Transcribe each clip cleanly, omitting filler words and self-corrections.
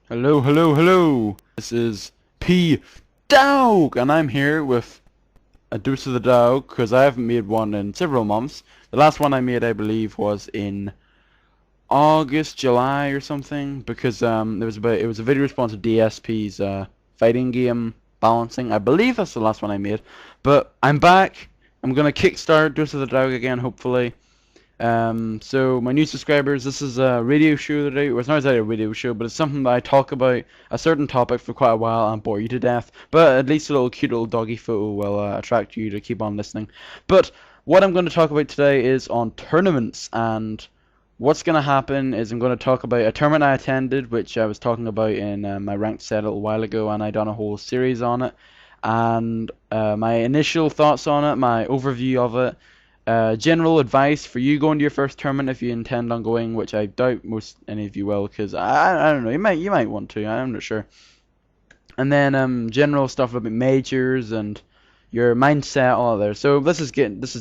Hello, hello, hello! This is Pdaaaawg, and I'm here with a dose of the DAWG, because I haven't made one in several months. The last one I made, I believe, was in August, July, or something, because it was a video response to DSP's fighting game balancing. I believe that's the last one I made, but I'm back. I'm gonna kickstart dose of the DAWG again, hopefully. So my new subscribers, this is a radio show that well, it's not exactly a radio show, but it's something that I talk about a certain topic for quite a while and bore you to death. But at least a little cute little doggy photo will attract you to keep on listening. But what I'm going to talk about today is on tournaments, and what's going to happen is I'm going to talk about a tournament I attended, which I was talking about in my ranked set a little while ago, and I done a whole series on it, and my initial thoughts on it, my overview of it. General advice for you going to your first tournament if you intend on going, which I doubt most any of you will, because I don't know, you might want to, I'm not sure. And then general stuff about majors and your mindset, all there. So this is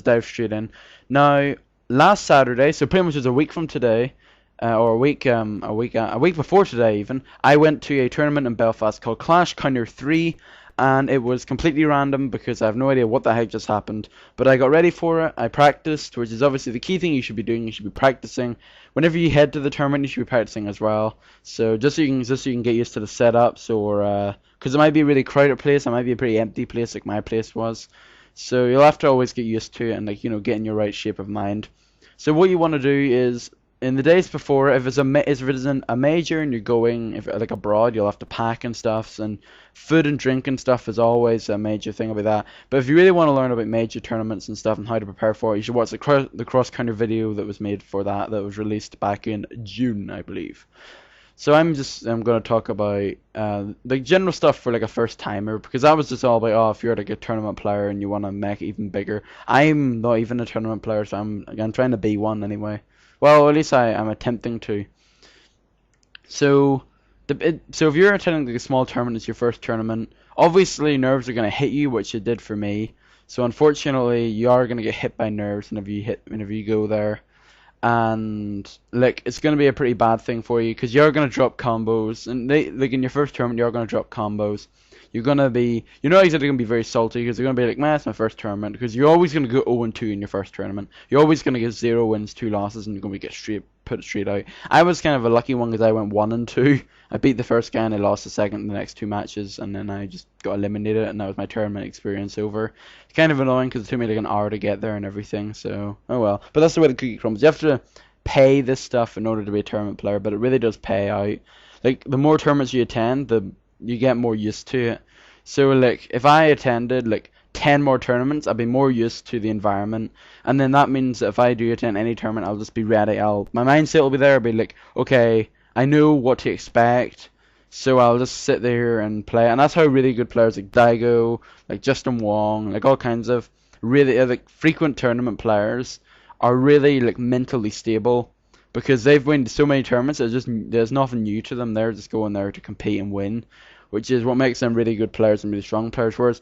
dive straight in. Now, last Saturday, so pretty much just a week from today, or a week before today even, I went to a tournament in Belfast called Clash Counter 3, and it was completely random because I have no idea what the heck just happened. But I got ready for it, I practiced, which is obviously the key thing you should be doing. You should be practicing. Whenever you head to the tournament, you should be practicing as well. So just so you can get used to the setups, or because it might be a really crowded place, it might be a pretty empty place like my place was. So you'll have to always get used to it and get in your right shape of mind. So what you want to do is in the days before, if it's a major and you're going like abroad, you'll have to pack and stuff, and food and drink and stuff is always a major thing about that. But if you really want to learn about major tournaments and stuff and how to prepare for it, you should watch the cross counter video that was made for that was released back in June, I believe. So I'm gonna talk about like general stuff for like a first timer, because that was just all about, oh, if you're like a tournament player and you want to make it even bigger. I'm not even a tournament player, so I'm trying to be one anyway. Well, at least I'm attempting to. So so if you're attending like a small tournament, it's your first tournament. Obviously, nerves are gonna hit you, which it did for me. So unfortunately, you are gonna get hit by nerves whenever you go there, and like it's gonna be a pretty bad thing for you because you're gonna drop combos, and like in your first tournament you're gonna drop combos. You're not exactly gonna be very salty because you're gonna be like, man, it's my first tournament, because you're always gonna go 0-2 in your first tournament. You're always gonna get 0 wins, 2 losses, and you're gonna get put straight out. I was kind of a lucky one because I went 1-2. I beat the first guy and I lost the second in the next 2 matches, and then I just got eliminated, and that was my tournament experience over. It's kind of annoying because it took me like an hour to get there and everything, so oh well. But that's the way the cookie crumbles. You have to pay this stuff in order to be a tournament player, but it really does pay out. Like the more tournaments you attend, the you get more used to it. So like if I attended like 10 more tournaments, I'd be more used to the environment, and then that means that if I do attend any tournament, I'll just be ready. My mindset will be there. I'll be like, okay, I know what to expect, so I'll just sit there and play. And that's how really good players like Daigo, like Justin Wong, like all kinds of really like frequent tournament players are really like mentally stable, because they've won so many tournaments. There's nothing new to them. They're just going there to compete and win, which is what makes them really good players and really strong players. Whereas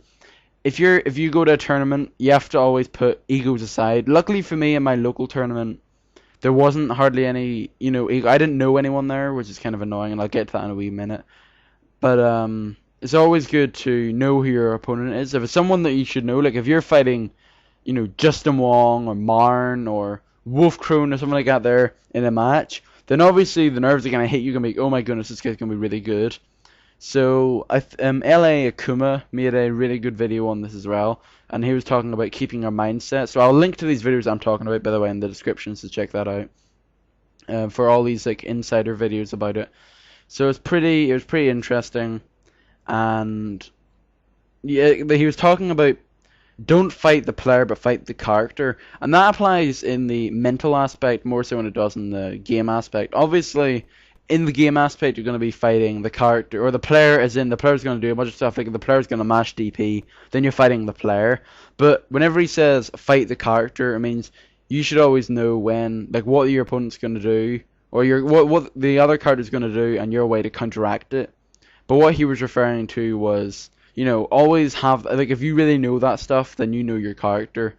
if you go to a tournament, you have to always put egos aside. Luckily for me, in my local tournament, there wasn't hardly any, ego. I didn't know anyone there, which is kind of annoying, and I'll get to that in a wee minute. But it's always good to know who your opponent is. If it's someone that you should know, like if you're fighting, Justin Wong or Marn or Wolf Crone or something like that there in a match, then obviously the nerves are gonna hit you. You're gonna be, oh my goodness, this guy's gonna be really good. So LA Akuma made a really good video on this as well, and he was talking about keeping our mindset. So I'll link to these videos I'm talking about, by the way, in the description, so check that out. For all these like insider videos about it. So it was pretty interesting, and yeah, but he was talking about don't fight the player but fight the character, and that applies in the mental aspect more so than it does in the game aspect. Obviously in the game aspect you're going to be fighting the character, or the player, as in the player's going to do a bunch of stuff, like the player's going to mash DP, then you're fighting the player. But whenever he says fight the character, it means you should always know when, like, what your opponent's going to do, or what the other character's going to do, and your way to counteract it. But what he was referring to was, always have, like, if you really know that stuff, then you know your character.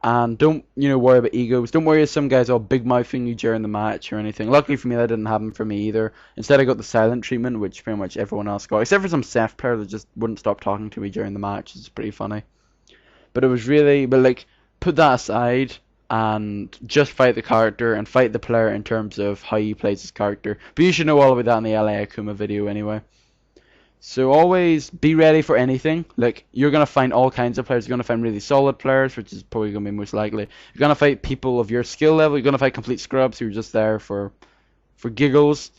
And don't, worry about egos. Don't worry if some guys all big mouthing you during the match or anything. Luckily for me, that didn't happen for me either. Instead, I got the silent treatment, which pretty much everyone else got, except for some Seth player that just wouldn't stop talking to me during the match. It's pretty funny. But it was really, but like, put that aside and just fight the character and fight the player in terms of how he plays his character. But you should know all about that in the LA Akuma video anyway. So always be ready for anything. Like, you're going to find all kinds of players. You're going to find really solid players, which is probably going to be most likely. You're going to fight people of your skill level. You're going to fight complete scrubs who are just there for giggles.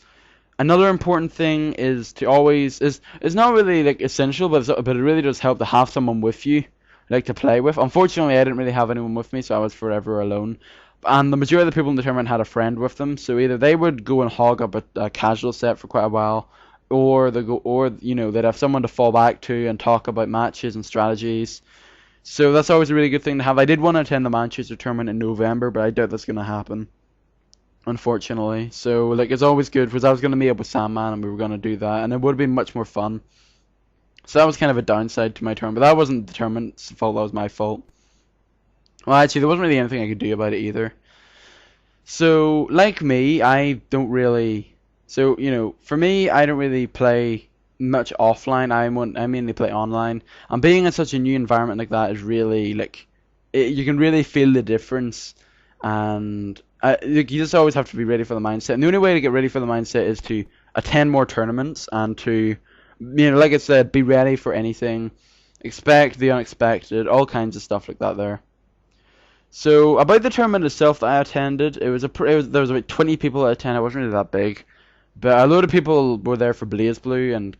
Another important thing is to always, is not really like essential, but it really does help to have someone with you, like to play with. Unfortunately, I didn't really have anyone with me, so I was forever alone. And the majority of the people in the tournament had a friend with them, so either they would go and hog up a casual set for quite a while, or they'd have someone to fall back to and talk about matches and strategies. So that's always a really good thing to have. I did want to attend the Manchester tournament in November, but I doubt that's going to happen, unfortunately. So like, it's always good because I was going to meet up with Sandman and we were going to do that, and it would have been much more fun. So that was kind of a downside to my tournament, but that wasn't the tournament's fault, that was my fault. Well, actually, there wasn't really anything I could do about it either. So, like me, I don't really... So, for me, I don't really play much offline. I mainly play online. And being in such a new environment like that is really, like... you can really feel the difference. And you just always have to be ready for the mindset. And the only way to get ready for the mindset is to attend more tournaments and to, like I said, be ready for anything. Expect the unexpected. All kinds of stuff like that there. So, about the tournament itself that I attended, there was about 20 people that attended. It wasn't really that big. But a load of people were there for BlazBlue, and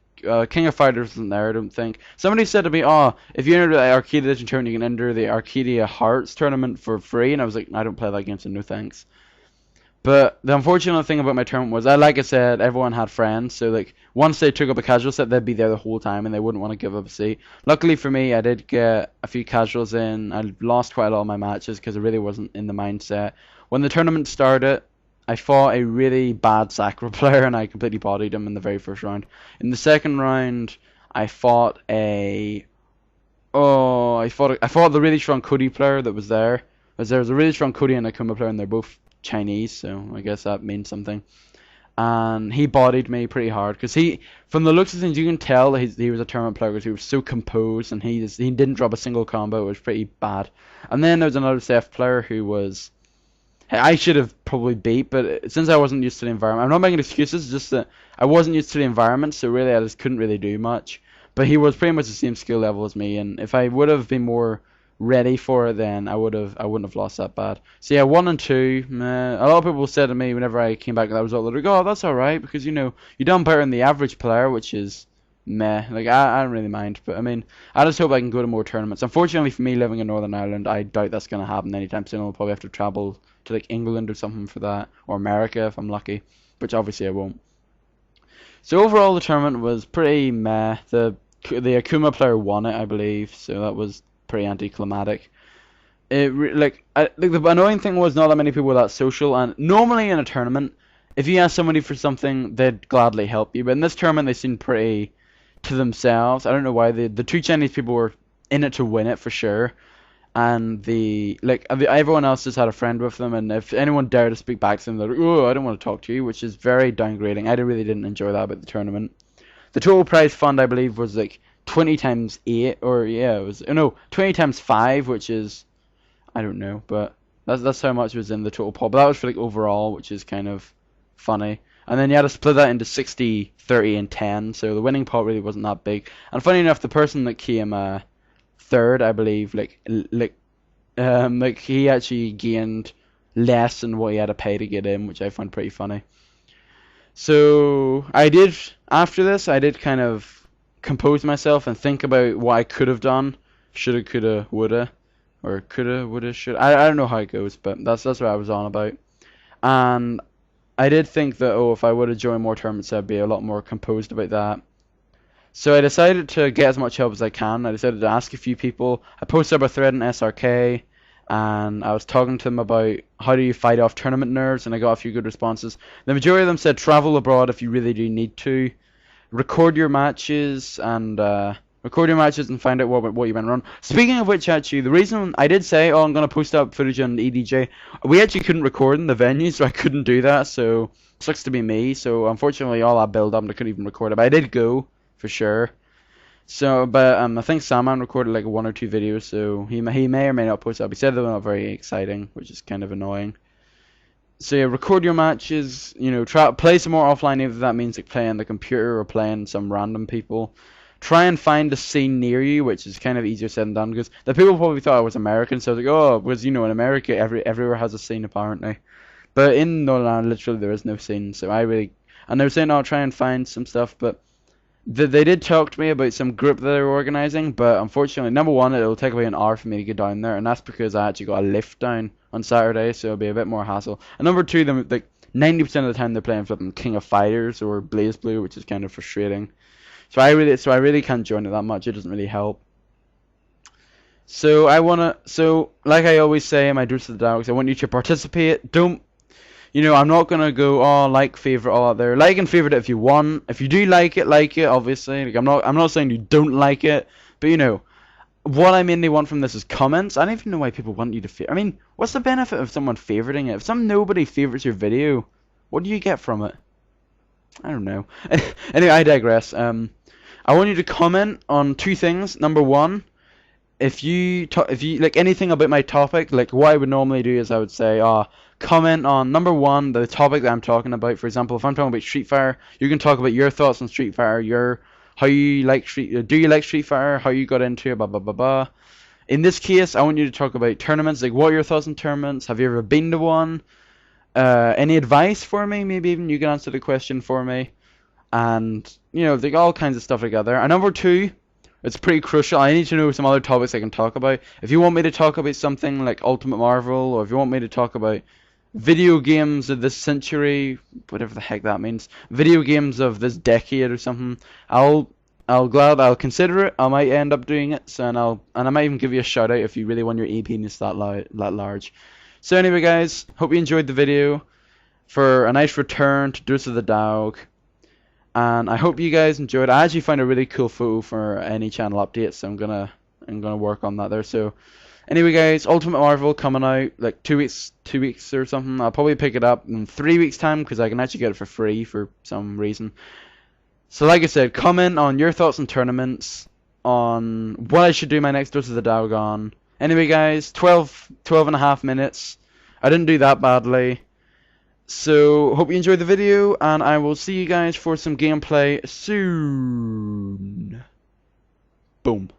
King of Fighters wasn't there, I don't think. Somebody said to me, oh, if you enter the Arcadia Edition tournament, you can enter the Arcadia Hearts tournament for free. And I was like, I don't play that game, so no thanks. But the unfortunate thing about my tournament was, like I said, everyone had friends. So like, once they took up a casual set, they'd be there the whole time, and they wouldn't want to give up a seat. Luckily for me, I did get a few casuals in. I lost quite a lot of my matches because I really wasn't in the mindset. When the tournament started, I fought a really bad Sakura player and I completely bodied him in the very first round. In the second round, I fought I fought the really strong Cody player that was there. Because there was a really strong Cody and Akuma player, and they're both Chinese, so I guess that means something. And he bodied me pretty hard because from the looks of things, you can tell that he was a tournament player because he was so composed and he didn't drop a single combo. It was pretty bad. And then there was another Seth player who was... I should have probably beat, but since I wasn't used to the environment, I'm not making excuses, just that I wasn't used to the environment, so really I just couldn't really do much. But he was pretty much the same skill level as me, and if I would have been more ready for it, then I wouldn't have lost that bad. So yeah, 1 and 2, a lot of people said to me whenever I came back with that result, they're like, oh, that's alright, because you done better than the average player, which is meh. Like, I don't really mind, but I mean, I just hope I can go to more tournaments. Unfortunately for me, living in Northern Ireland, I doubt that's going to happen anytime soon. I'll probably have to travel to like England or something for that, or America if I'm lucky, which obviously I won't. So overall, the tournament was pretty meh. The Akuma player won it, I believe, so that was pretty anticlimactic. The annoying thing was not that many people were that social, and normally in a tournament, if you ask somebody for something, they'd gladly help you. But in this tournament, they seemed pretty to themselves. I don't know why. The two Chinese people were in it to win it for sure. And everyone else just had a friend with them, and if anyone dared to speak back to them, they're like, oh, I don't want to talk to you, which is very downgrading. I really didn't enjoy that about the tournament. The total prize fund, I believe, was like 20 times 8, or yeah, it was, no, 20 times 5, which is, I don't know, but that's how much was in the total pot. But that was for like overall, which is kind of funny. And then you had to split that into 60, 30, and 10, so the winning pot really wasn't that big. And funny enough, the person that came third, I believe, he actually gained less than what he had to pay to get in, which I found pretty funny. So after this, I did kind of compose myself and think about what I could have done, shoulda, coulda, woulda, or coulda, woulda, shoulda. I don't know how it goes, but that's what I was on about. And I did think that, if I would have joined more tournaments, I'd be a lot more composed about that. So I decided to get as much help as I can. I decided to ask a few people. I posted up a thread in SRK, and I was talking to them about how do you fight off tournament nerves, and I got a few good responses. The majority of them said travel abroad if you really do need to. Record your matches, and Record your matches and find out what you went wrong. Speaking of which, actually, the reason I did say, oh, I'm going to post up footage on EDJ, we actually couldn't record in the venue, so I couldn't do that, so sucks to be me. So unfortunately, all that build up, I couldn't even record it, but I did go, for sure. So, but I think Salman recorded like 1 or 2 videos, so he may or may not post up. He said they were not very exciting, which is kind of annoying. So yeah, record your matches, you know, try play some more offline, if that means like playing the computer or playing some random people. Try and find a scene near you, which is kind of easier said than done, because the people probably thought I was American, so I was like, oh, because you know, in America, everywhere has a scene apparently. But in Nolan, literally there is no scene, so and they were saying I'll try and find some stuff, but they did talk to me about some group that they're organising, but unfortunately, number one, it'll take away an hour for me to get down there, and that's because I actually got a lift down on Saturday, so it'll be a bit more hassle. And number two, like 90% of the time they're playing flipping King of Fighters or Blaze Blue, which is kind of frustrating. So I really can't join it that much. It doesn't really help. So like I always say in my Deuce of the DAWGs, I want you to participate. Don't, you know, I'm not gonna go, oh, like, favorite, all out there. Like and favorite it if you want. If you do like it, obviously. Like, I'm not saying you don't like it, but you know, what I mainly want from this is comments. I don't even know why people want you to I mean, what's the benefit of someone favoriting it? If nobody favorites your video, what do you get from it? I don't know. Anyway, I digress. I want you to comment on 2 things. Number one, if you like anything about my topic, like what I would normally do is I would say, comment on number 1, the topic that I'm talking about. For example, if I'm talking about Street Fighter, you can talk about your thoughts on Street Fighter, how you like do you like Street Fighter, how you got into it, blah blah blah blah. In this case, I want you to talk about tournaments, like what are your thoughts on tournaments? Have you ever been to one? Any advice for me? Maybe even you can answer the question for me. And, you know, like all kinds of stuff together. And number 2, it's pretty crucial. I need to know some other topics I can talk about. If you want me to talk about something like Ultimate Marvel, or if you want me to talk about video games of this century, whatever the heck that means, video games of this decade or something, I'll consider it. I might end up doing it, so and I might even give you a shout out if you really want your opinions that large. So anyway, guys, hope you enjoyed the video for a nice return to Deuce of the DAWG. And I hope you guys enjoyed. I actually found a really cool photo for any channel update, so I'm gonna work on that there. So anyway, guys, Ultimate Marvel coming out like 2 weeks or something. I'll probably pick it up in 3 weeks time because I can actually get it for free for some reason. So like I said, comment on your thoughts on tournaments, on what I should do my next Dose of the DAWG on. Anyway, guys, 12 and a half minutes. I didn't do that badly. So, hope you enjoyed the video, and I will see you guys for some gameplay soon. Boom.